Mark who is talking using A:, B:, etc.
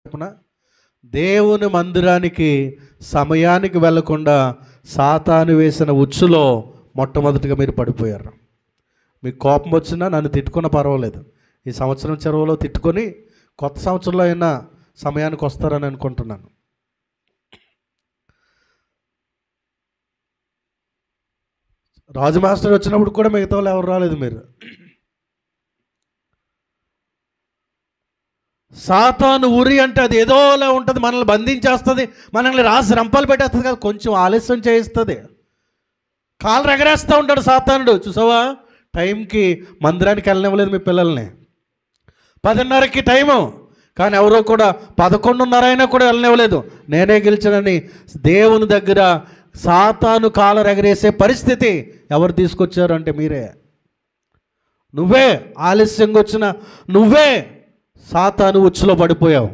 A: చెప్పనా? దేవుని మందిరానికి సమయానికి వెళ్లకుండా సాతాను వేసిన ఉచ్చులో మొట్టమొదటిగా మీరు పడిపోయారు. మీకు కోపం వచ్చినా నన్ను తిట్టుకున్నా పర్వాలేదు, ఈ సంవత్సరం చెరువులో తిట్టుకొని కొత్త సంవత్సరంలో అయినా సమయానికి వస్తారని అనుకుంటున్నాను. రాజు మాస్టర్ వచ్చినప్పుడు కూడా మిగతా వాళ్ళు ఎవరు రాలేదు. మీరు సాతాను ఉరి అంటే అది ఏదోలా ఉంటుంది, మనల్ని బంధించేస్తుంది, మనల్ని రాసి రంపాలు పెట్టేస్తుంది కదా, కొంచెం ఆలస్యం చేయిస్తుంది, కాళ్ళు ఎగరేస్తూ ఉంటాడు సాతానుడు. చూసావా, టైంకి మందిరానికి వెళ్ళనివ్వలేదు మీ పిల్లల్ని. 10:30కి టైము, కానీ ఎవరో కూడా 11:30 అయినా కూడా వెళ్ళనివ్వలేదు. నేనే గెలిచానని దేవుని దగ్గర సాతాను కాళ్ళు ఎగరేసే పరిస్థితి ఎవరు తీసుకొచ్చారు అంటే మీరే. నువ్వే ఆలస్యంగా వచ్చిన నువ్వే సాతాను ఉచ్చులో పడిపోయావు.